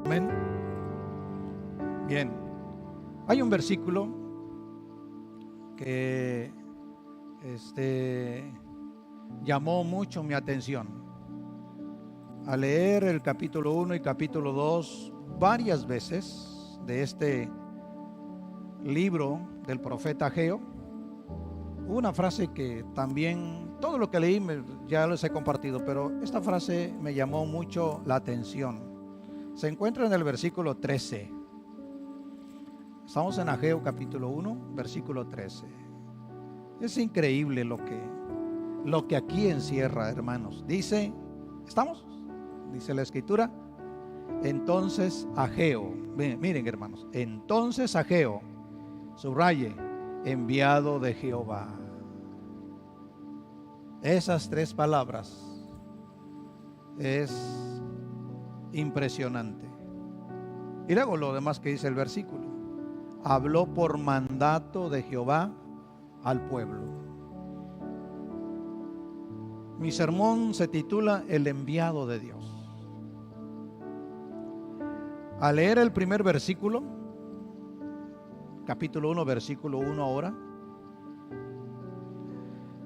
Amén. Bien, hay un versículo que llamó mucho mi atención. Al leer el capítulo 1 y capítulo 2 varias veces de este libro del profeta Ageo, hubo una frase que también, todo lo que leí ya les he compartido, pero esta frase me llamó mucho la atención. Se encuentra en el versículo 13. Estamos en Ageo capítulo 1, versículo 13. Es increíble lo que aquí encierra, hermanos. Dice, ¿estamos? Dice la escritura. Entonces Ageo, miren hermanos, entonces Ageo, subraye, enviado de Jehová. Esas tres palabras es impresionante. Y luego lo demás que dice el versículo. Habló por mandato de Jehová al pueblo. Mi sermón se titula El enviado de Dios. Al leer el primer versículo, capítulo 1, versículo 1 ahora,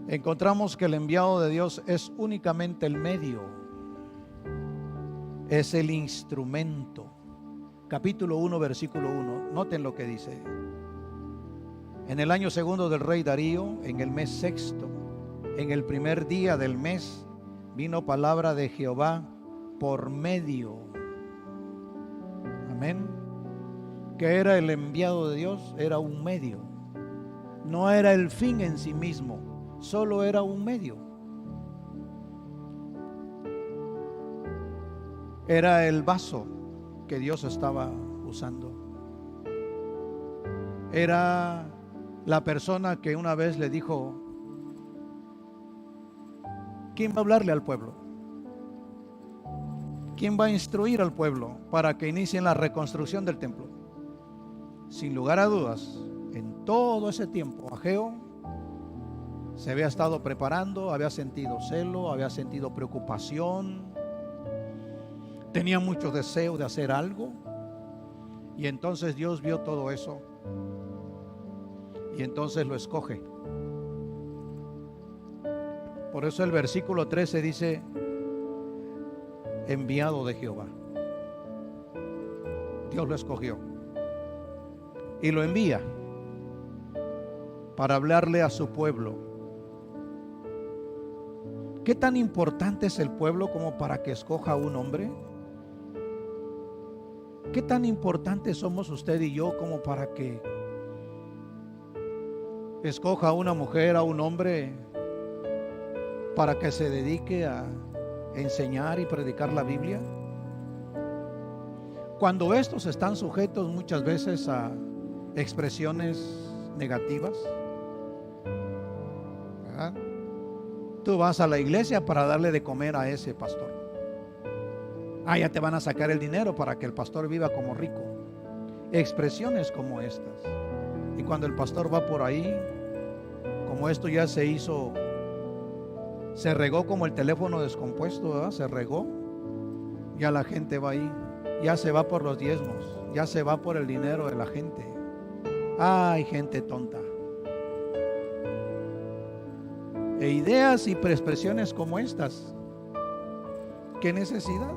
encontramos que el enviado de Dios es únicamente el medio, es el instrumento. Capítulo 1, versículo 1, noten lo que dice. En el año segundo del rey Darío, en el mes sexto, en el primer día del mes, vino palabra de Jehová por medio. Amén. ¿Qué era el enviado de Dios? Era un medio. No era el fin en sí mismo, solo era un medio. Era el vaso que Dios estaba usando. Era la persona que una vez le dijo: ¿quién va a hablarle al pueblo? ¿Quién va a instruir al pueblo para que inicien la reconstrucción del templo? Sin lugar a dudas, en todo ese tiempo Ageo se había estado preparando, había sentido celo, había sentido preocupación, tenía mucho deseo de hacer algo. Y entonces Dios vio todo eso y entonces lo escoge. Por eso el versículo 13 dice: enviado de Jehová. Dios lo escogió y lo envía para hablarle a su pueblo. ¿Qué tan importante es el pueblo como para que escoja a un hombre? ¿Qué tan importantes somos usted y yo como para que escoja a una mujer, a un hombre, para que se dedique a enseñar y predicar la Biblia? Cuando estos están sujetos muchas veces a expresiones negativas, ¿verdad? Tú vas a la iglesia para darle de comer a ese pastor. Ya te van a sacar el dinero para que el pastor viva como rico. Expresiones como estas. Y cuando el pastor va por ahí, como esto ya se hizo, se regó como el teléfono descompuesto, ¿verdad? Se regó. Ya la gente va ahí. Ya se va por los diezmos. Ya se va por el dinero de la gente. Ay, gente tonta. E ideas y expresiones como estas. ¿Qué necesidad?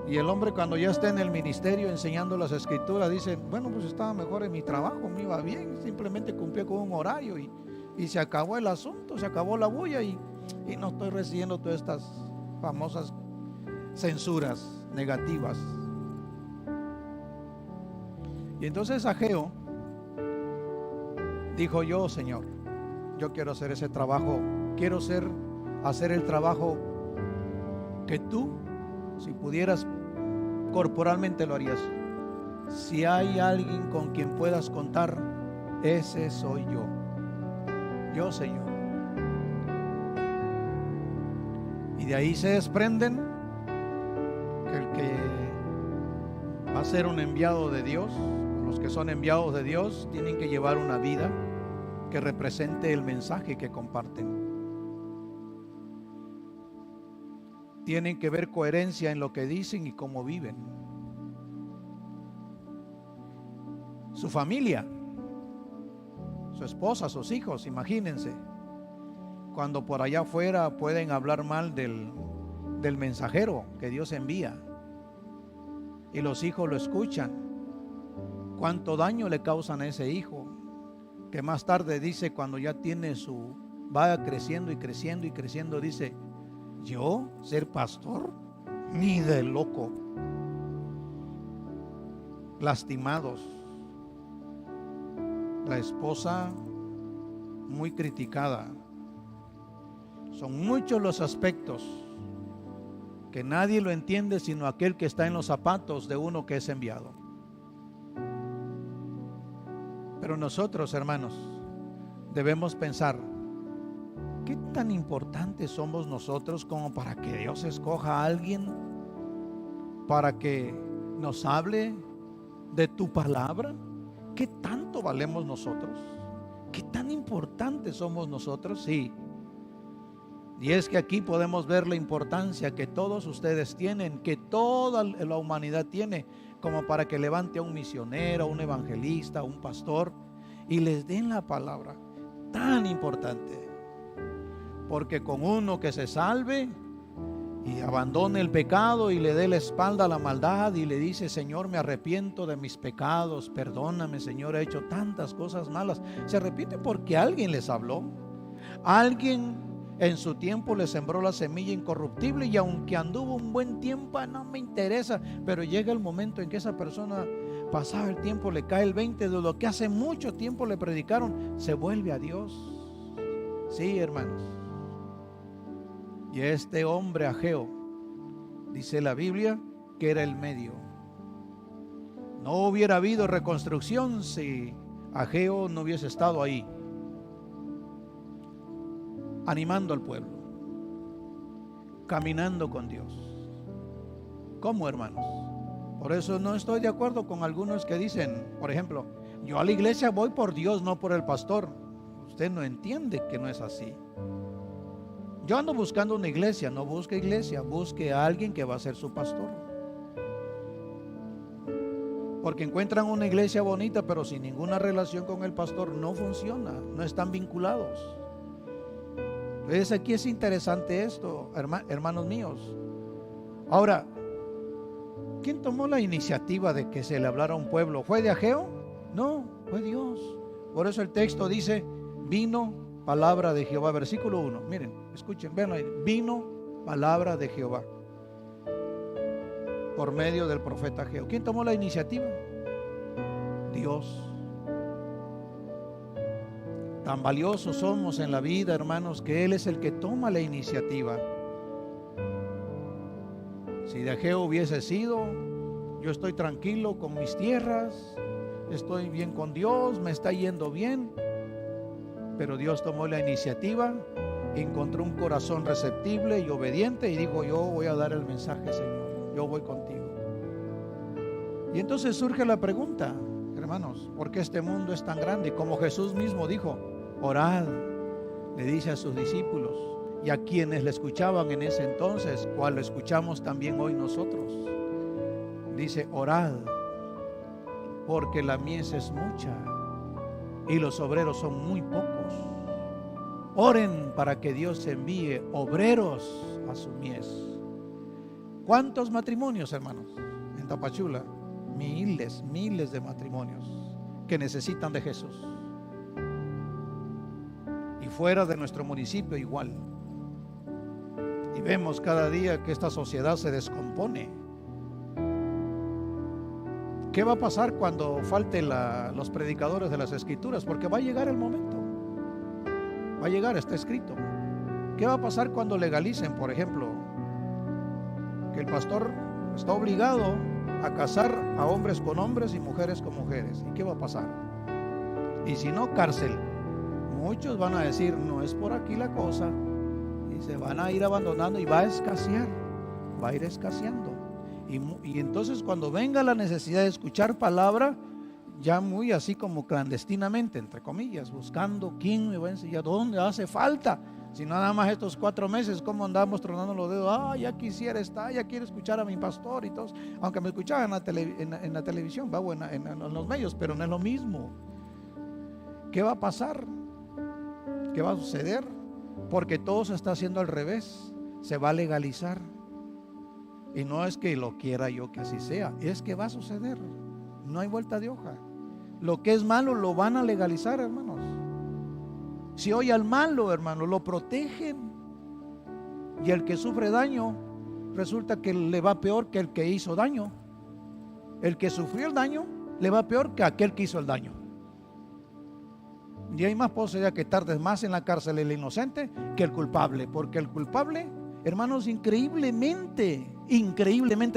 Y el hombre, cuando ya está en el ministerio enseñando las escrituras, dice: bueno, pues estaba mejor en mi trabajo, me iba bien, simplemente cumplí con un horario y se acabó el asunto, se acabó la bulla y no estoy recibiendo todas estas famosas censuras negativas. Y entonces Ageo dijo: yo, Señor, yo quiero hacer ese trabajo, quiero hacer el trabajo que tú, si pudieras, corporalmente lo harías. Si hay alguien con quien puedas contar, ese soy yo. Yo, Señor. Y de ahí se desprenden que el que va a ser un enviado de Dios, los que son enviados de Dios, tienen que llevar una vida que represente el mensaje que comparten. tienen que ver coherencia en lo que dicen y cómo viven. Su familia, su esposa, sus hijos, imagínense, cuando por allá afuera pueden hablar mal del mensajero que Dios envía y los hijos lo escuchan, cuánto daño le causan a ese hijo, que más tarde dice, cuando ya tiene va creciendo y creciendo y creciendo, dice: yo ser pastor, ni de loco. Lastimados, la esposa muy criticada. Son muchos los aspectos que nadie lo entiende sino aquel que está en los zapatos de uno que es enviado. Pero nosotros, hermanos, debemos pensar: ¿qué tan importantes somos nosotros como para que Dios escoja a alguien para que nos hable de tu palabra? ¿Qué tanto valemos nosotros? ¿Qué tan importantes somos nosotros? Sí. Y es que aquí podemos ver la importancia que todos ustedes tienen, que toda la humanidad tiene, como para que levante a un misionero, a un evangelista, a un pastor y les den la palabra. Tan importante. Porque con uno que se salve y abandone el pecado y le dé la espalda a la maldad y le dice: Señor, me arrepiento de mis pecados, perdóname, Señor, he hecho tantas cosas malas. Se arrepiente porque alguien les habló, alguien en su tiempo le sembró la semilla incorruptible, y aunque anduvo un buen tiempo, no me interesa, pero llega el momento en que esa persona, pasado el tiempo, le cae el 20 de lo que hace mucho tiempo le predicaron, se vuelve a Dios. Sí, hermanos. Y este hombre Ageo, dice la Biblia, que era el medio. No hubiera habido reconstrucción si Ageo no hubiese estado ahí, animando al pueblo, caminando con Dios. ¿Cómo, hermanos? Por eso no estoy de acuerdo con algunos que dicen, por ejemplo: yo a la iglesia voy por Dios, no por el pastor. Usted no entiende que no es así. Yo ando buscando una iglesia. No busque iglesia, busque a alguien que va a ser su pastor. Porque encuentran una iglesia bonita, pero sin ninguna relación con el pastor, no funciona, no están vinculados. Entonces aquí es interesante esto, hermanos míos. Ahora, ¿quién tomó la iniciativa de que se le hablara a un pueblo? ¿Fue de Ageo? No, fue Dios. Por eso el texto dice: vino palabra de Jehová. Versículo 1, miren, escuchen, vean ahí. Vino palabra de Jehová por medio del profeta Ageo. ¿Quién tomó la iniciativa? Dios. Tan valiosos somos en la vida, hermanos, que Él es el que toma la iniciativa. Si de Ageo hubiese sido: yo estoy tranquilo con mis tierras, estoy bien con Dios, me está yendo bien. Pero Dios tomó la iniciativa, encontró un corazón receptible y obediente y dijo: yo voy a dar el mensaje, Señor, yo voy contigo. Y entonces surge la pregunta, hermanos: ¿por qué este mundo es tan grande? Como Jesús mismo dijo: orad, le dice a sus discípulos y a quienes le escuchaban en ese entonces, cual lo escuchamos también hoy nosotros. Dice: orad, porque la mies es mucha y los obreros son muy pocos. Oren para que Dios envíe obreros a su mies. ¿Cuántos matrimonios, hermanos, en Tapachula? Miles de matrimonios que necesitan de Jesús. Y fuera de nuestro municipio igual. Y vemos cada día que esta sociedad se descompone. ¿Qué va a pasar cuando falten los predicadores de las Escrituras? Porque va a llegar el momento. Va a llegar, está escrito. ¿Qué va a pasar cuando legalicen, por ejemplo, que el pastor está obligado a casar a hombres con hombres y mujeres con mujeres? ¿Y qué va a pasar? Y si no, cárcel. Muchos van a decir: no es por aquí la cosa, y se van a ir abandonando y va a escasear, va a ir escaseando. Y entonces cuando venga la necesidad de escuchar palabra, ya muy así como clandestinamente, entre comillas, buscando quién me va a enseñar, dónde hace falta, Si no, nada más estos 4 meses, ¿cómo andamos tronando los dedos? Ah, ya quisiera estar, ya quiero escuchar a mi pastor y todos. Aunque me escuchaban en la televisión, o en los medios, pero no es lo mismo. ¿Qué va a pasar? ¿Qué va a suceder? Porque todo se está haciendo al revés. Se va a legalizar. Y no es que lo quiera yo que así sea, es que va a suceder. No hay vuelta de hoja. Lo que es malo lo van a legalizar, hermanos. Si hoy al malo, hermano, lo protegen, y el que sufre daño resulta que le va peor que el que hizo daño. El que sufrió el daño le va peor que aquel que hizo el daño. Y hay más posibilidad que tardes más en la cárcel el inocente que el culpable, porque el culpable, hermanos, increíblemente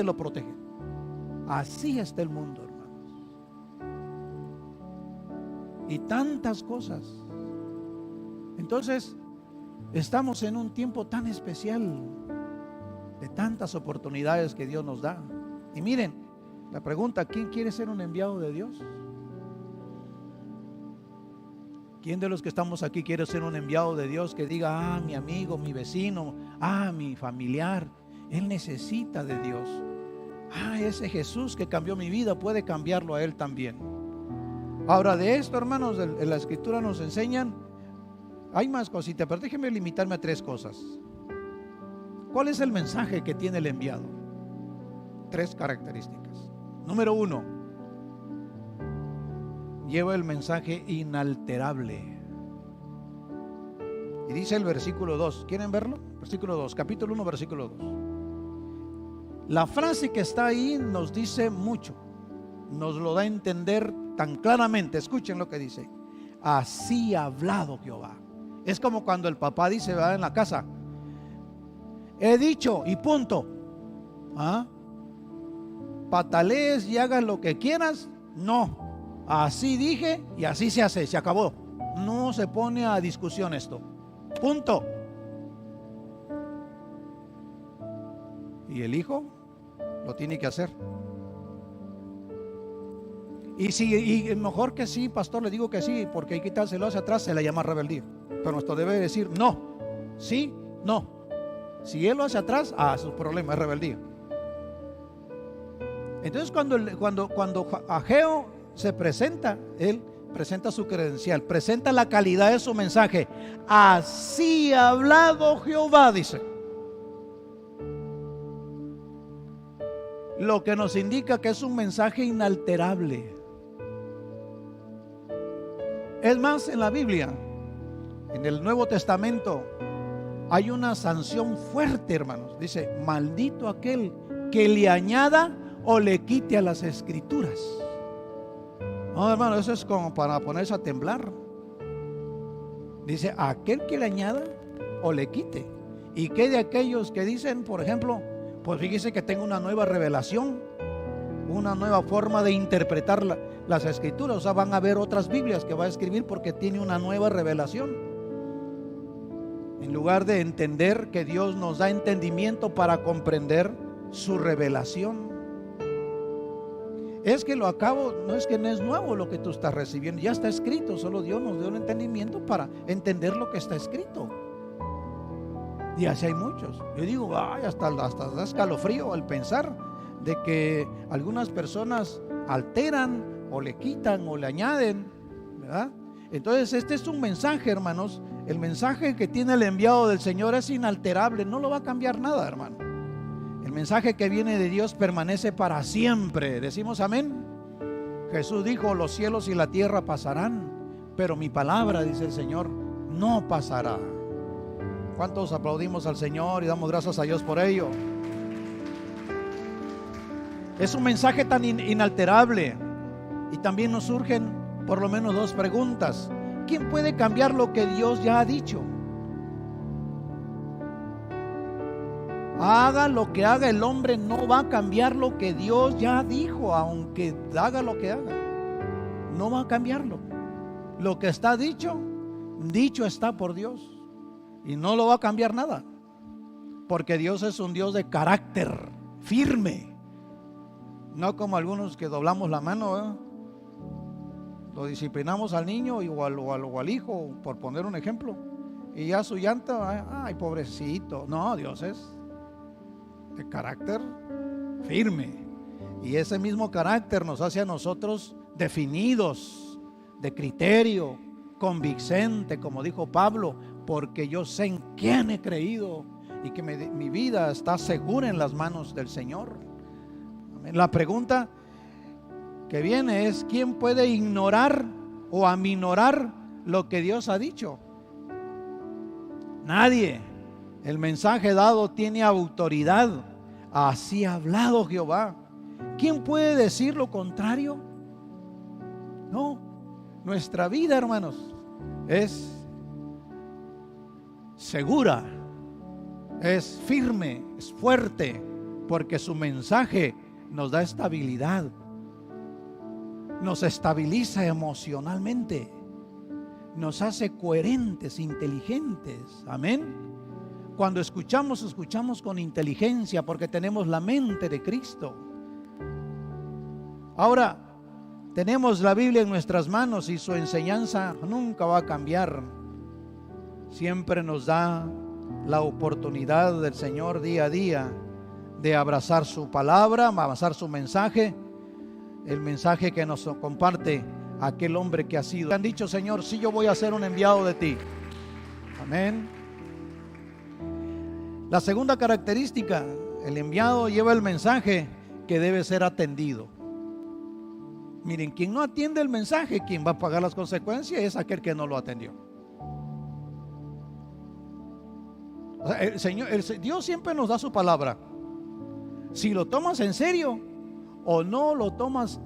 lo protegen. Así está el mundo, hermanos. Y tantas cosas. Entonces, estamos en un tiempo tan especial, de tantas oportunidades que Dios nos da. Y miren, la pregunta: ¿quién quiere ser un enviado de Dios? ¿Quién de los que estamos aquí quiere ser un enviado de Dios que diga: ah, mi amigo, mi vecino, ah, mi familiar, él necesita de Dios? Ah, ese Jesús que cambió mi vida puede cambiarlo a él también. Ahora, de esto, hermanos, en la escritura nos enseñan. Hay más cositas, pero déjenme limitarme a 3 cosas. ¿Cuál es el mensaje que tiene el enviado? 3 características. Número 1, lleva el mensaje inalterable. Y dice el versículo 2. ¿Quieren verlo? Versículo 2, capítulo 1, versículo 2. La frase que está ahí nos dice mucho. Nos lo da a entender tan claramente. Escuchen lo que dice: así ha hablado Jehová. Es como cuando el papá dice, ¿verdad?, en la casa: he dicho y punto. ¿Ah? Patalees y hagas lo que quieras. No, así dije y así se hace, se acabó. No se pone a discusión esto. Punto. Y el hijo lo tiene que hacer. Y mejor que sí, pastor, le digo que sí, porque hay que quitárselo hacia atrás, se le llama rebeldía. Pero esto debe decir no, sí, no. Si él lo hace atrás, su problema es rebeldía. Entonces cuando Ageo se presenta, él presenta su credencial, presenta la calidad de su mensaje. Así ha hablado Jehová, dice. Lo que nos indica que es un mensaje inalterable. Es más, en la Biblia, en el Nuevo Testamento, hay una sanción fuerte, hermanos. Dice: maldito aquel que le añada o le quite a las escrituras. No, hermano, eso es como para ponerse a temblar. Dice: aquel que le añada o le quite. ¿Y qué de aquellos que dicen, por ejemplo, pues fíjese que tengo una nueva revelación, una nueva forma de interpretar las escrituras? O sea, van a haber otras Biblias que va a escribir porque tiene una nueva revelación. En lugar de entender que Dios nos da entendimiento para comprender su revelación. Es que lo acabo, no es que no es nuevo lo que tú estás recibiendo, ya está escrito, solo Dios nos dio un entendimiento para entender lo que está escrito. Y así hay muchos. Yo digo, hasta da escalofrío al pensar de que algunas personas alteran o le quitan o le añaden, ¿verdad? Entonces este es un mensaje, hermanos. El mensaje que tiene el enviado del Señor es inalterable, no lo va a cambiar nada, hermano. El mensaje que viene de Dios permanece para siempre. Decimos amén. Jesús dijo: los cielos y la tierra pasarán, pero mi palabra, dice el Señor, no pasará. ¿Cuántos aplaudimos al Señor y damos gracias a Dios por ello? Es un mensaje tan inalterable. Y también nos surgen por lo menos 2 preguntas. ¿Quién puede cambiar lo que Dios ya ha dicho? Haga lo que haga el hombre, no va a cambiar lo que Dios ya dijo. Aunque haga lo que haga, no va a cambiarlo. Lo que está dicho, dicho está por Dios. Y no lo va a cambiar nada. Porque Dios es un Dios de carácter firme. No como algunos que doblamos la mano, ¿eh? Lo disciplinamos al niño o al hijo, por poner un ejemplo. y ya su llanta, ay, pobrecito. No, Dios es de carácter firme, y ese mismo carácter nos hace a nosotros definidos, de criterio, convincente, como dijo Pablo, porque yo sé en quién he creído y que mi vida está segura en las manos del Señor. La pregunta que viene es: ¿quién puede ignorar o aminorar lo que Dios ha dicho? Nadie. El mensaje dado tiene autoridad. Así ha hablado Jehová. ¿Quién puede decir lo contrario? No. Nuestra vida, hermanos, es segura, es firme, es fuerte, porque su mensaje nos da estabilidad, nos estabiliza emocionalmente, nos hace coherentes, inteligentes. Amén. Cuando escuchamos con inteligencia, porque tenemos la mente de Cristo. Ahora, tenemos la Biblia en nuestras manos y su enseñanza nunca va a cambiar. Siempre nos da la oportunidad del Señor día a día de abrazar su palabra, abrazar su mensaje, el mensaje que nos comparte aquel hombre que ha sido. Han dicho: Señor, sí, yo voy a ser un enviado de ti. Amén. La segunda característica: el enviado lleva el mensaje que debe ser atendido. Miren, quien no atiende el mensaje, quien va a pagar las consecuencias es aquel que no lo atendió. O sea, Dios siempre nos da su palabra. Si lo tomas en serio o no lo tomas,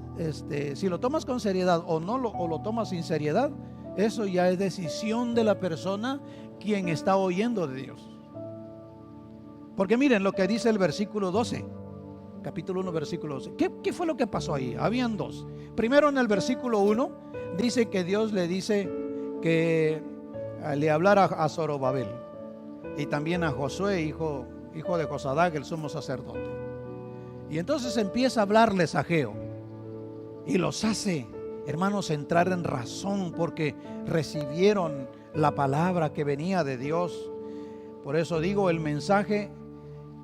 si lo tomas con seriedad o lo tomas sin seriedad, eso ya es decisión de la persona quien está oyendo de Dios. Porque miren lo que dice el versículo 12. Capítulo 1, versículo 12. ¿Qué fue lo que pasó ahí? Habían dos. Primero, en el versículo 1 dice que Dios le dice que le hablara a Zorobabel y también a Josué, hijo de Josadac, el sumo sacerdote. Y entonces empieza a hablarles a Ageo y los hace, hermanos, entrar en razón, porque recibieron la palabra que venía de Dios. Por eso digo, el mensaje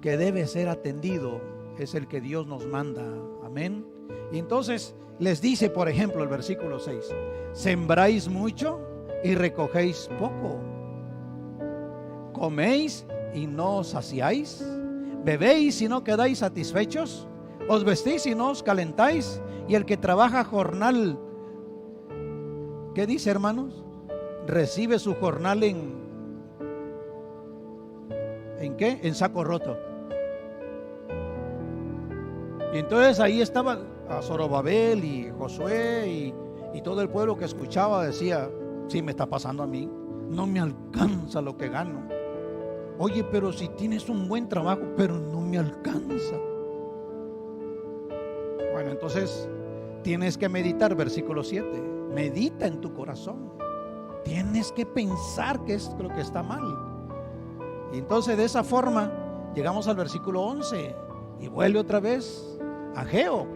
que debe ser atendido es el que Dios nos manda. Amén. Y entonces les dice, por ejemplo, el versículo 6: sembráis mucho y recogéis poco, coméis y no os saciáis, bebéis y no quedáis satisfechos, os vestís y no os calentáis, y el que trabaja jornal, ¿qué dice, hermanos? Recibe su jornal ¿en qué? En saco roto. Y entonces ahí estaba a Zorobabel y Josué y todo el pueblo que escuchaba decía: sí, me está pasando a mí, no me alcanza lo que gano. Oye, pero si tienes un buen trabajo, pero no me alcanza. Bueno, entonces tienes que meditar, versículo 7. Medita en tu corazón. Tienes que pensar qué es lo que está mal. Y entonces de esa forma llegamos al versículo 11 y vuelve otra vez Ageo.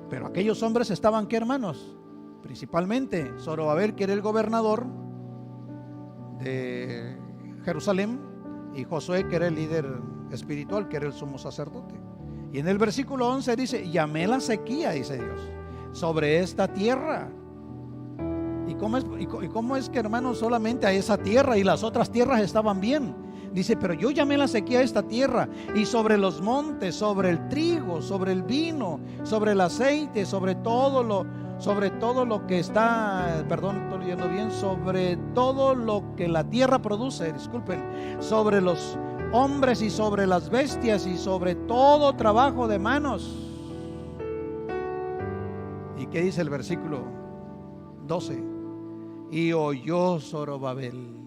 Pero aquellos hombres estaban, ¿qué, hermanos? Principalmente Zorobabel, que era el gobernador de Jerusalén, y Josué, que era el líder espiritual, que era el sumo sacerdote. Y en el versículo 11 dice: llamé la sequía, dice Dios, sobre esta tierra. ¿Y cómo es que, hermanos, solamente a esa tierra y las otras tierras estaban bien? Dice: pero yo llamé la sequía a esta tierra, y sobre los montes, sobre el trigo, sobre el vino, sobre el aceite, sobre todo lo que está, perdón, estoy leyendo bien, sobre todo lo que la tierra produce, disculpen, sobre los hombres y sobre las bestias y sobre todo trabajo de manos. ¿Y qué dice el versículo 12? Y oyó Zorobabel.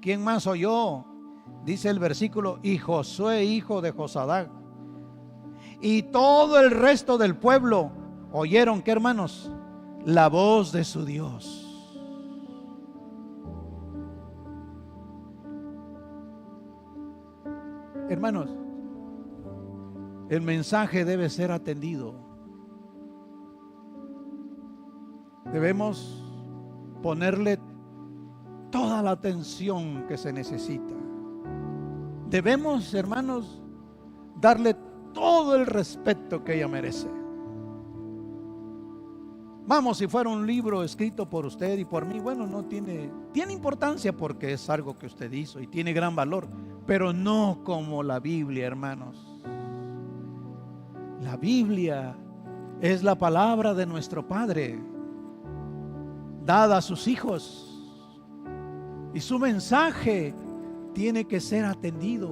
¿Quién más oyó? Dice el versículo: y Josué, hijo de Josadac, y todo el resto del pueblo oyeron, ¿qué, hermanos? La voz de su Dios. Hermanos, el mensaje debe ser atendido. Debemos ponerle toda toda la atención que se necesita. Debemos, hermanos, darle todo el respeto que ella merece. Vamos, si fuera un libro escrito por usted y por mí, bueno, no tiene importancia porque es algo que usted hizo y tiene gran valor, pero no como la Biblia, hermanos. La Biblia es la palabra de nuestro Padre, dada a sus hijos, y su mensaje tiene que ser atendido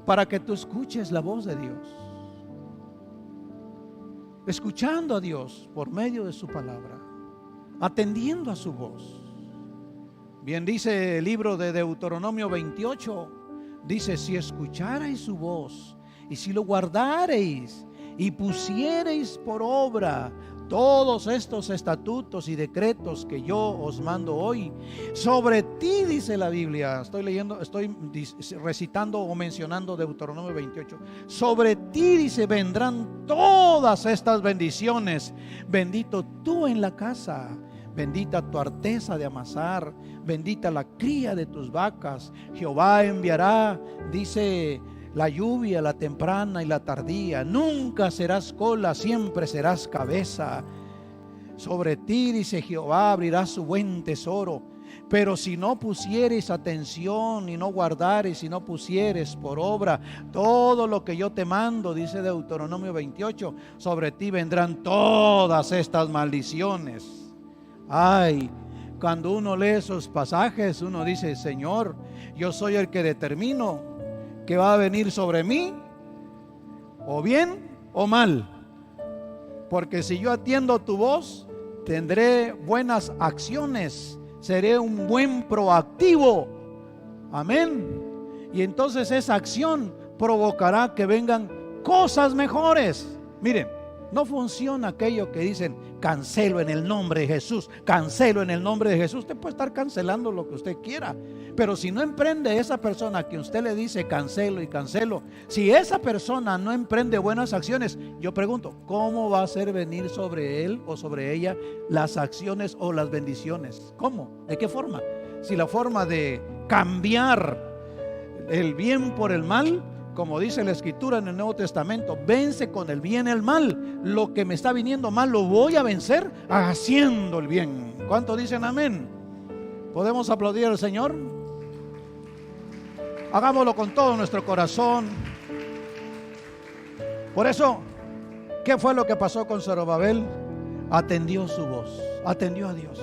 para que tú escuches la voz de Dios, escuchando a Dios por medio de su palabra, atendiendo a su voz. Bien dice el libro de Deuteronomio 28, dice: si escucharais su voz y si lo guardareis y pusiereis por obra todos estos estatutos y decretos que yo os mando hoy, sobre ti, dice la Biblia, estoy recitando o mencionando Deuteronomio 28, sobre ti, dice, vendrán todas estas bendiciones. Bendito tú en la casa, bendita tu arteza de amasar, bendita la cría de tus vacas. Jehová enviará, dice, la lluvia, la temprana y la tardía. Nunca serás cola, siempre serás cabeza. Sobre ti, dice Jehová, abrirá su buen tesoro. Pero si no pusieres atención y no guardares y no pusieres por obra todo lo que yo te mando, dice Deuteronomio 28, sobre ti vendrán todas estas maldiciones. Ay, cuando uno lee esos pasajes, uno dice: Señor, yo soy el que determino que va a venir sobre mí, o bien o mal, porque si yo atiendo tu voz, tendré buenas acciones, seré un buen proactivo, amén, y entonces esa acción provocará que vengan cosas mejores. Miren, no funciona aquello que dicen: cancelo en el nombre de Jesús, cancelo en el nombre de Jesús. Usted puede estar cancelando lo que usted quiera, pero si no emprende esa persona que usted le dice cancelo y cancelo, si esa persona no emprende buenas acciones, yo pregunto, ¿cómo va a hacer venir sobre él o sobre ella las acciones o las bendiciones? ¿Cómo? ¿De qué forma? Si la forma de cambiar el bien por el mal, como dice la Escritura en el Nuevo Testamento, vence con el bien el mal. Lo que me está viniendo mal lo voy a vencer haciendo el bien. ¿Cuánto dicen amén? ¿Podemos aplaudir al Señor? Hagámoslo con todo nuestro corazón. Por eso, ¿qué fue lo que pasó con Zorobabel? Atendió su voz, atendió a Dios.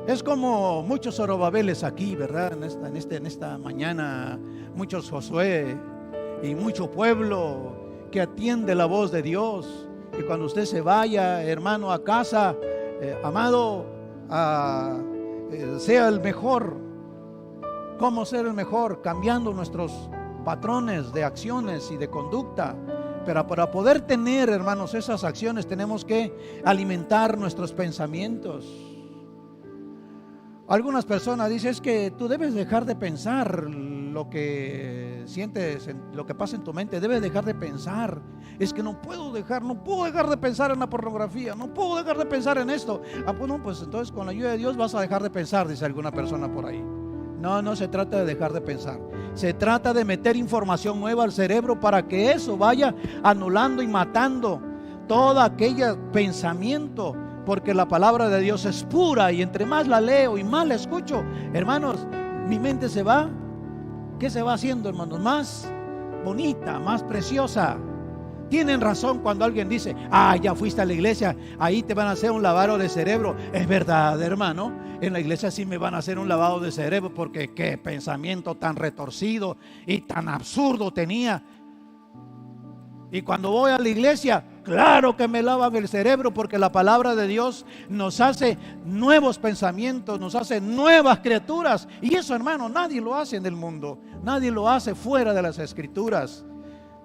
Es como muchos Zorobabeles aquí, ¿verdad? En esta mañana, muchos Josué y mucho pueblo que atiende la voz de Dios. Y cuando usted se vaya, hermano, a casa, amado, sea el mejor. ¿Cómo ser el mejor? Cambiando nuestros patrones de acciones y de conducta. Pero para poder tener, hermanos, esas acciones, tenemos que alimentar nuestros pensamientos. Algunas personas dicen: es que tú debes dejar de pensar lo que sientes, lo que pasa en tu mente, debes dejar de pensar. Es que no puedo dejar de pensar en la pornografía, no puedo dejar de pensar en esto. Bueno, pues entonces con la ayuda de Dios vas a dejar de pensar, dice alguna persona por ahí. No se trata de dejar de pensar, se trata de meter información nueva al cerebro para que eso vaya anulando y matando todo aquel pensamiento. Porque la palabra de Dios es pura y entre más la leo y más la escucho, hermanos, mi mente se va. ¿Qué se va haciendo, hermanos? Más bonita, más preciosa. Tienen razón cuando alguien dice: ya fuiste a la iglesia, ahí te van a hacer un lavado de cerebro. Es verdad, hermano, en la iglesia sí me van a hacer un lavado de cerebro, porque qué pensamiento tan retorcido y tan absurdo tenía. Y cuando voy a la iglesia, claro que me lavan el cerebro, porque la palabra de Dios nos hace nuevos pensamientos, nos hace nuevas criaturas. Y eso, hermano, nadie lo hace en el mundo, nadie lo hace fuera de las Escrituras,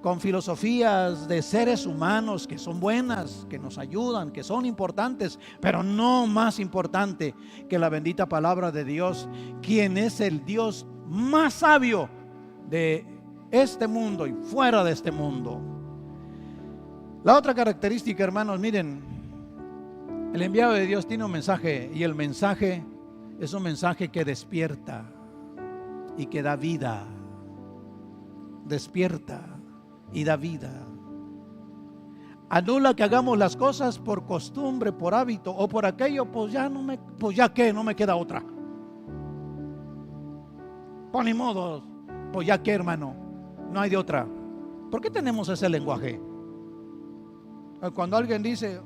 con filosofías de seres humanos que son buenas, que nos ayudan, que son importantes, pero no más importante que la bendita palabra de Dios, quien es el Dios más sabio de este mundo y fuera de este mundo. La otra característica, hermanos, miren, El enviado de Dios tiene un mensaje, y el mensaje es un mensaje que despierta y que da vida. Despierta y da vida. Anula que hagamos las cosas por costumbre, por hábito o por aquello, pues ya no me queda otra. Pues ni modo, pues ya que, hermano, no hay de otra. ¿Por qué tenemos ese lenguaje? Cuando alguien dice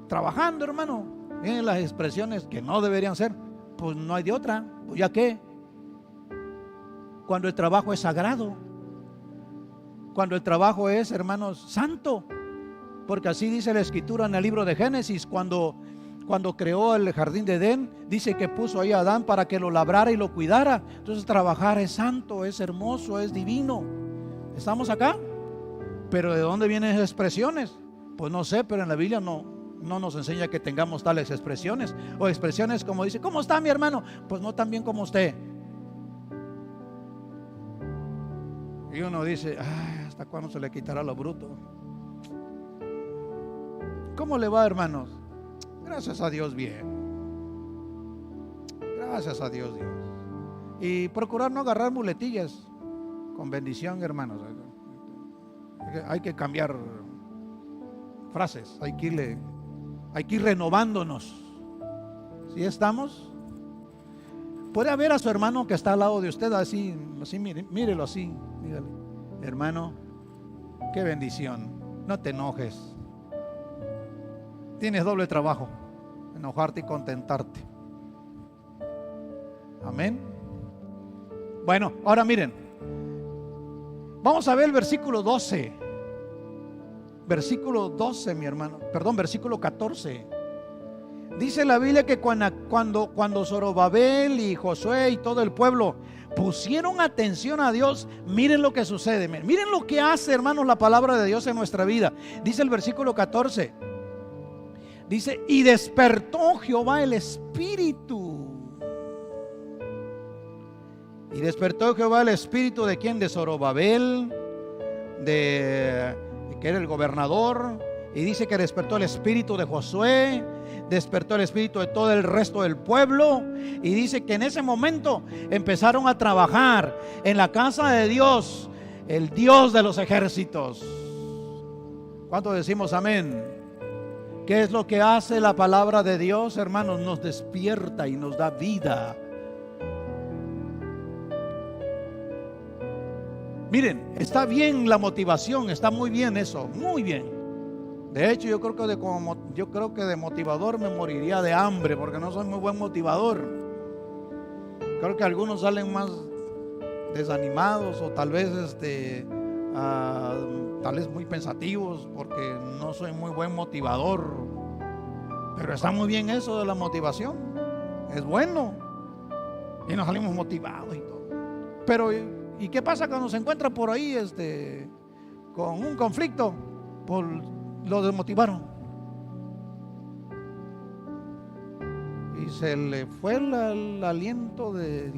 trabajando, hermano, vienen las expresiones que no deberían ser, pues no hay de otra, pues ya que. Cuando el trabajo es sagrado, cuando el trabajo es, hermanos, santo, porque así dice la escritura en el libro de Génesis, cuando creó el jardín de Edén, dice que puso ahí a Adán para que lo labrara y lo cuidara. Entonces trabajar es santo, es hermoso, es divino. ¿Estamos acá? Pero ¿de dónde vienen esas expresiones? Pues no sé, pero en la Biblia no nos enseña que tengamos tales expresiones, o expresiones como dice, ¿cómo está mi hermano? Pues no tan bien como usted. Y uno dice, ay, ¿hasta cuándo se le quitará lo bruto? ¿Cómo le va, hermanos? Gracias a Dios, bien. Gracias a Dios, Dios. Y procurar no agarrar muletillas. Con bendición, hermanos. Hay que cambiar frases. Hay que ir renovándonos. ¿Sí estamos? Puede haber a su hermano que está al lado de usted así, mírelo así. Dígale, hermano, qué bendición. No te enojes. Tienes doble trabajo, enojarte y contentarte. Amén. Bueno, ahora miren, vamos a ver el versículo 12. Versículo 12, mi hermano. Perdón, versículo 14. Dice la Biblia que cuando Zorobabel y Josué y todo el pueblo pusieron atención a Dios, miren lo que sucede. Miren lo que hace, hermanos, la palabra de Dios en nuestra vida. Dice el versículo 14. Dice, y despertó Jehová el espíritu. Y despertó Jehová el espíritu de quién? De Zorobabel, que era el gobernador. Y dice que despertó el espíritu de Josué, despertó el espíritu de todo el resto del pueblo. Y dice que en ese momento empezaron a trabajar en la casa de Dios, el Dios de los ejércitos. ¿Cuánto decimos amén? ¿Qué es lo que hace la palabra de Dios, hermanos? Nos despierta y nos da vida. Miren, está bien la motivación, está muy bien eso, muy bien. De hecho, yo creo que de motivador me moriría de hambre, porque no soy muy buen motivador. Creo que algunos salen más desanimados, o tal vez muy pensativos, porque no soy muy buen motivador. Pero está muy bien eso de la motivación, es bueno, y nos salimos motivados y todo. Pero ¿y qué pasa cuando se encuentra por ahí con un conflicto? Pues lo desmotivaron y se le fue el aliento de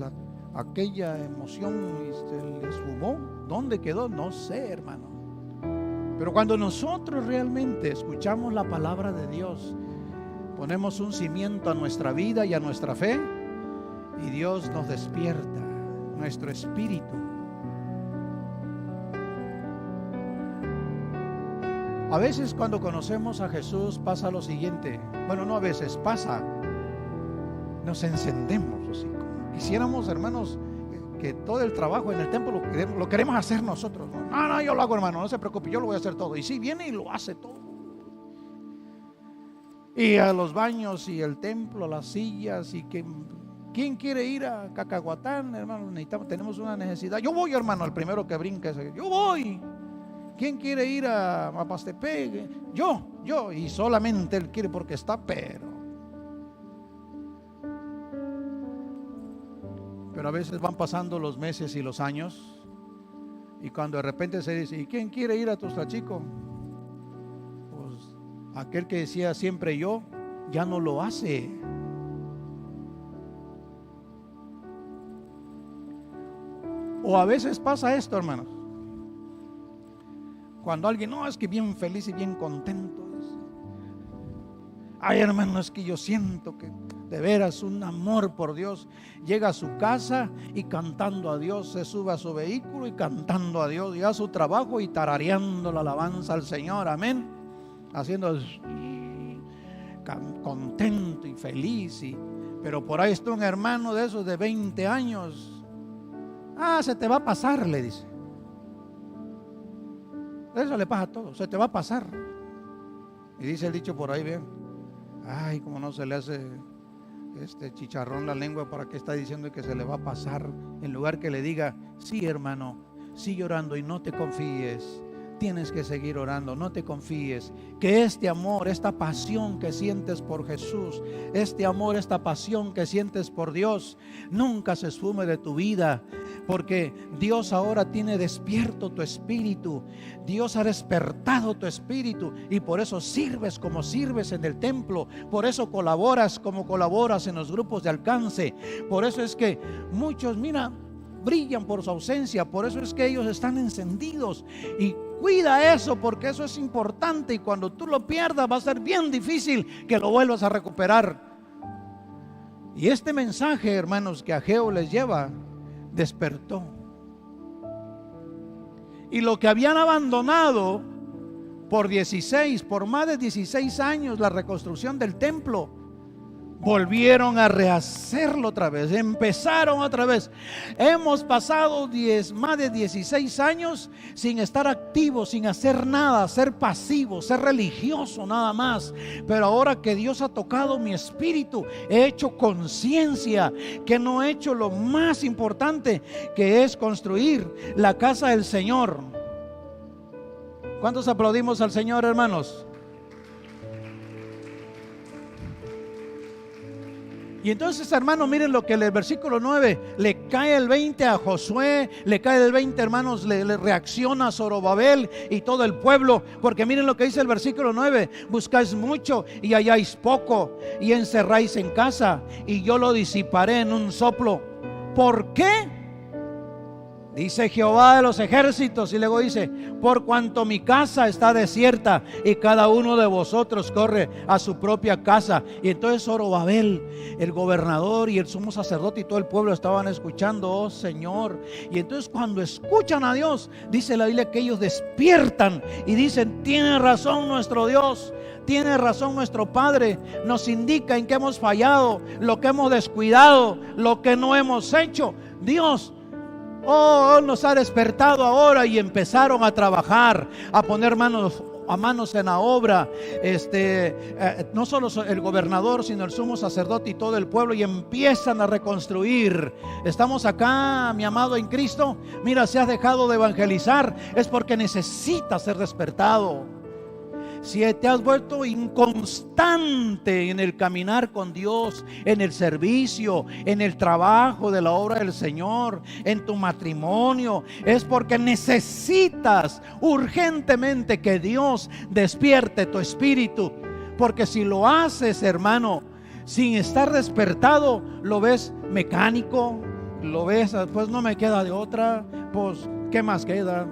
aquella emoción y se le esfumó. ¿Dónde quedó? No sé, hermano. Pero cuando nosotros realmente escuchamos la palabra de Dios, ponemos un cimiento a nuestra vida y a nuestra fe, y Dios nos despierta nuestro espíritu. A veces cuando conocemos a Jesús pasa lo siguiente. Bueno, no a veces, pasa. Nos encendemos así. Quisiéramos, hermanos, que todo el trabajo en el templo lo queremos hacer nosotros. No, yo lo hago, hermano, no se preocupe, yo lo voy a hacer todo. Y sí, viene y lo hace todo. Y a los baños y el templo, las sillas, y ¿quién quiere ir a Cacahuatán, hermano? Tenemos una necesidad. Yo voy, hermano, al primero que brinque. Yo voy. ¿Quién quiere ir a Mapastepec? Yo. Y solamente él quiere porque está, pero a veces van pasando los meses y los años, y cuando de repente se dice, ¿y quién quiere ir a Tostachico? Pues aquel que decía siempre yo, ya no lo hace. O a veces pasa esto, hermanos. Cuando alguien, no, es que bien feliz y bien contento, Ay, hermano, es que yo siento que de veras un amor por Dios. Llega a su casa y cantando a Dios, se sube a su vehículo y cantando a Dios, y a su trabajo y tarareando la alabanza al Señor, amén, haciendo contento y feliz. Pero por ahí está un hermano de esos de 20 años. Se te va a pasar, le dice. Eso le pasa a todos, se te va a pasar. Y dice el dicho por ahí, bien, ay, como no se le hace chicharrón la lengua para que está diciendo que se le va a pasar, en lugar que le diga, sí, hermano, sigue orando y no te confíes. Tienes que seguir orando, no te confíes. Que este amor, esta pasión que sientes por Jesús, este amor, esta pasión que sientes por Dios, nunca se esfume de tu vida. Porque Dios ahora tiene despierto tu espíritu. Dios ha despertado tu espíritu. Y por eso sirves como sirves en el templo. Por eso colaboras como colaboras en los grupos de alcance. Por eso es que muchos, mira, brillan por su ausencia. Por eso es que ellos están encendidos. Y cuida eso, porque eso es importante. Y cuando tú lo pierdas va a ser bien difícil que lo vuelvas a recuperar. Y este mensaje, hermanos, que Ageo les lleva, despertó. Y lo que habían abandonado por más de 16 años, la reconstrucción del templo, volvieron a rehacerlo otra vez, empezaron otra vez. Hemos pasado más de 16 años sin estar activos, sin hacer nada, ser pasivo, ser religioso nada más. Pero ahora que Dios ha tocado mi espíritu, he hecho conciencia que no he hecho lo más importante, que es construir la casa del Señor. ¿Cuántos aplaudimos al Señor, hermanos? Y entonces, hermanos, miren lo que el versículo 9 le cae el 20 a Josué, le cae el 20, hermanos, le reacciona a Zorobabel y todo el pueblo, porque miren lo que dice el versículo 9: buscáis mucho y halláis poco, y encerráis en casa, y yo lo disiparé en un soplo. ¿Por qué? Dice Jehová de los ejércitos, y luego dice: por cuanto mi casa está desierta y cada uno de vosotros corre a su propia casa. Y entonces Zorobabel, el gobernador y el sumo sacerdote y todo el pueblo estaban escuchando: oh Señor. Y entonces cuando escuchan a Dios, dice la Biblia que ellos despiertan y dicen: tiene razón nuestro Dios, tiene razón nuestro Padre. Nos indica en qué hemos fallado, lo que hemos descuidado, lo que no hemos hecho. Dios nos ha despertado ahora, y empezaron a trabajar, a poner manos en la obra. No solo el gobernador, sino el sumo sacerdote y todo el pueblo, y empiezan a reconstruir. Estamos acá, mi amado en Cristo. Mira, si has dejado de evangelizar, es porque necesitas ser despertado. Si te has vuelto inconstante en el caminar con Dios, en el servicio, en el trabajo de la obra del Señor, en tu matrimonio, es porque necesitas urgentemente que Dios despierte tu espíritu. Porque si lo haces, hermano, sin estar despertado, lo ves mecánico, lo ves, pues no me queda de otra, pues ¿qué más queda?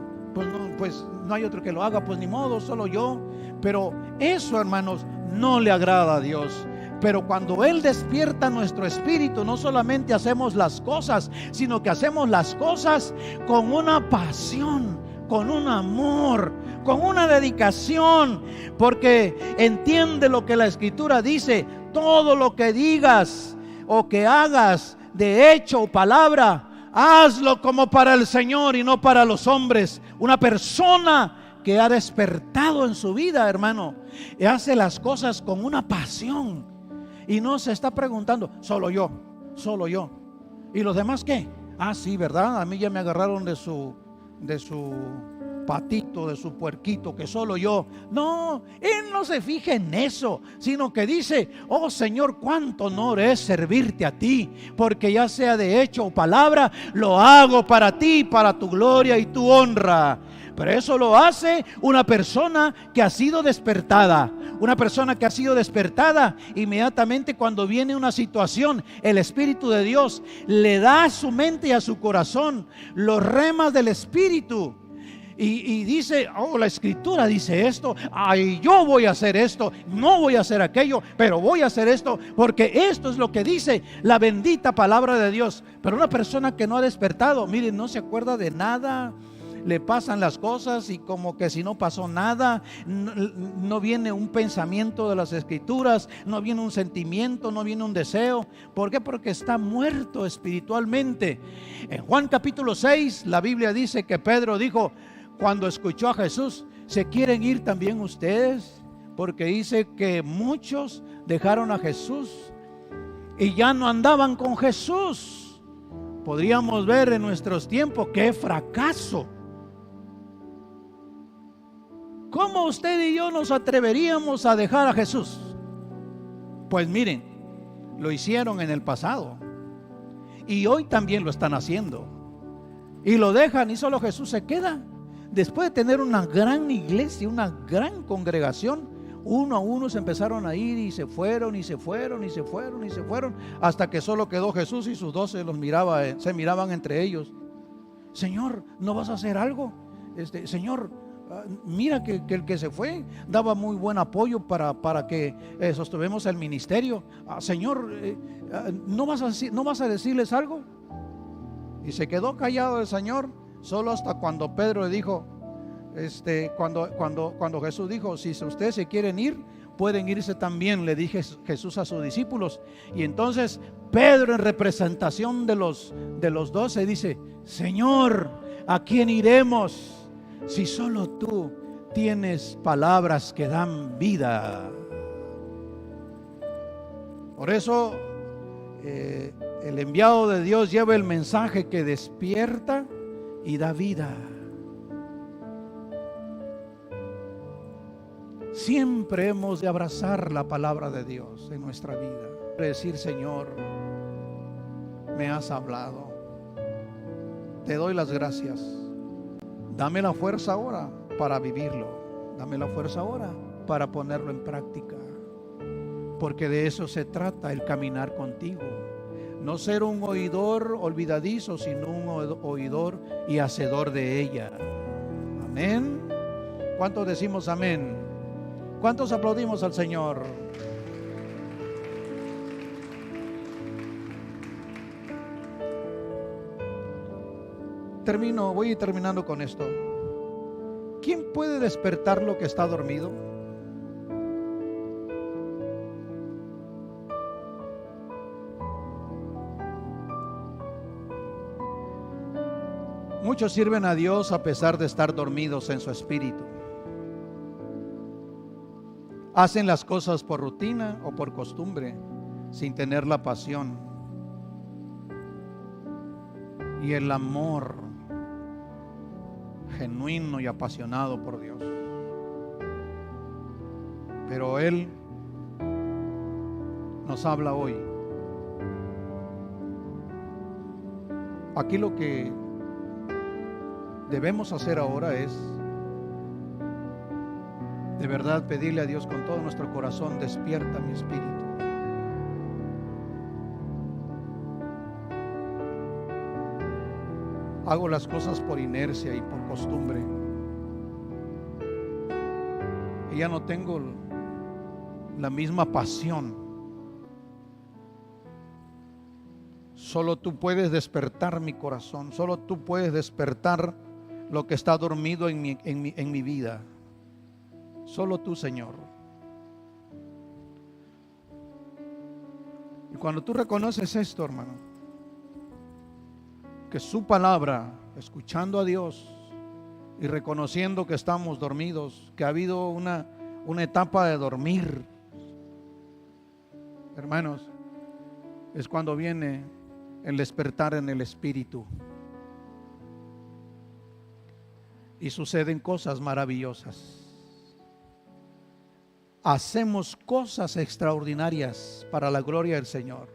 Pues no hay otro que lo haga, pues ni modo, solo yo. Pero eso, hermanos, no le agrada a Dios. Pero cuando Él despierta nuestro espíritu, no solamente hacemos las cosas, sino que hacemos las cosas con una pasión, con un amor, con una dedicación, porque entiende lo que la Escritura dice: todo lo que digas o que hagas, de hecho o palabra, hazlo como para el Señor y no para los hombres. Una persona que ha despertado en su vida, hermano, hace las cosas con una pasión y no se está preguntando: solo yo, ¿y los demás qué? Sí, ¿verdad? A mí ya me agarraron de su patito, de su puerquito, que solo yo. No, Él no se fija en eso, sino que dice: oh Señor, cuánto honor es servirte a ti, porque ya sea de hecho o palabra, lo hago para ti, para tu gloria y tu honra. Pero eso lo hace una persona que ha sido despertada. Una persona que ha sido despertada, inmediatamente cuando viene una situación, el Espíritu de Dios le da a su mente y a su corazón los remas del Espíritu. Y dice, oh, la escritura dice esto, ay, yo voy a hacer esto, no voy a hacer aquello, pero voy a hacer esto, porque esto es lo que dice la bendita palabra de Dios. Pero una persona que no ha despertado, miren, no se acuerda de nada. Le pasan las cosas y como que si no pasó nada, no viene un pensamiento de las escrituras, no viene un sentimiento, no viene un deseo. ¿Por qué? Porque está muerto espiritualmente. En Juan capítulo 6, la Biblia dice que Pedro dijo, cuando escuchó a Jesús, ¿se quieren ir también ustedes? Porque dice que muchos dejaron a Jesús y ya no andaban con Jesús. Podríamos ver en nuestros tiempos qué fracaso. ¿Cómo usted y yo nos atreveríamos a dejar a Jesús? Pues miren, lo hicieron en el pasado y hoy también lo están haciendo. Y lo dejan y solo Jesús se queda. Después de tener una gran iglesia, una gran congregación, uno a uno se empezaron a ir y se fueron y se fueron y se fueron y se fueron, hasta que solo quedó Jesús y sus 12 se miraban entre ellos. Señor, ¿no vas a hacer algo? Señor, mira que el que se fue daba muy buen apoyo para que sostuvemos el ministerio. Señor, ¿no vas a decirles algo? Y se quedó callado el Señor, solo hasta cuando Pedro le dijo, cuando Jesús dijo, si ustedes se quieren ir, pueden irse también, le dije Jesús a sus discípulos. Y entonces Pedro, en representación de los 12, dice, Señor, ¿a quién iremos? Si solo tú tienes palabras que dan vida. Por eso el enviado de Dios lleva el mensaje que despierta y da vida. Siempre hemos de abrazar la palabra de Dios en nuestra vida. Decir, Señor, me has hablado, te doy las gracias. Dame la fuerza ahora para vivirlo. Dame la fuerza ahora para ponerlo en práctica. Porque de eso se trata el caminar contigo. No ser un oidor olvidadizo, sino un oidor y hacedor de ella. Amén. ¿Cuántos decimos amén? ¿Cuántos aplaudimos al Señor? Voy terminando con esto. ¿Quién puede despertar lo que está dormido? Muchos sirven a Dios a pesar de estar dormidos en su espíritu. Hacen las cosas por rutina o por costumbre, sin tener la pasión y el amor genuino y apasionado por Dios. Pero Él nos habla hoy. Aquí lo que debemos hacer ahora es de verdad pedirle a Dios con todo nuestro corazón, despierta mi espíritu. Hago las cosas por inercia y por costumbre. Y ya no tengo la misma pasión. Solo tú puedes despertar mi corazón. Solo tú puedes despertar lo que está dormido en mi vida. Solo tú, Señor. Y cuando tú reconoces esto, hermano, que su palabra, escuchando a Dios y reconociendo que estamos dormidos, que ha habido una etapa de dormir, hermanos, es cuando viene el despertar en el espíritu y suceden cosas maravillosas. Hacemos cosas extraordinarias para la gloria del Señor.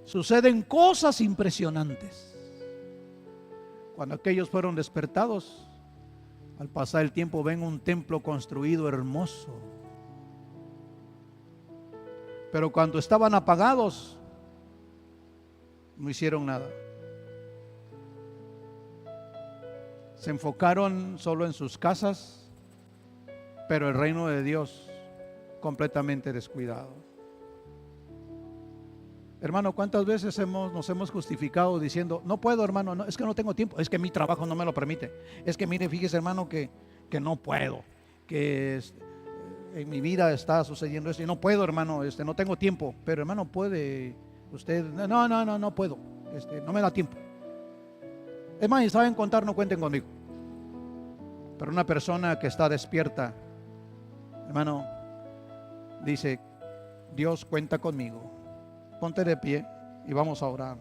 Suceden cosas impresionantes. Cuando aquellos fueron despertados, al pasar el tiempo ven un templo construido hermoso. Pero cuando estaban apagados, no hicieron nada. Se enfocaron solo en sus casas, pero el reino de Dios completamente descuidado. Hermano, ¿cuántas veces nos hemos justificado diciendo, no puedo, hermano, no, es que no tengo tiempo, es que mi trabajo no me lo permite, es que mire, fíjese, hermano, que no puedo, que en mi vida está sucediendo esto y no puedo, hermano, no tengo tiempo. Pero hermano, puede usted, no puedo, no me da tiempo. Es más, si saben contar, no cuenten conmigo. Pero una persona que está despierta, hermano, dice, Dios cuenta conmigo. Ponte de pie y vamos a orar.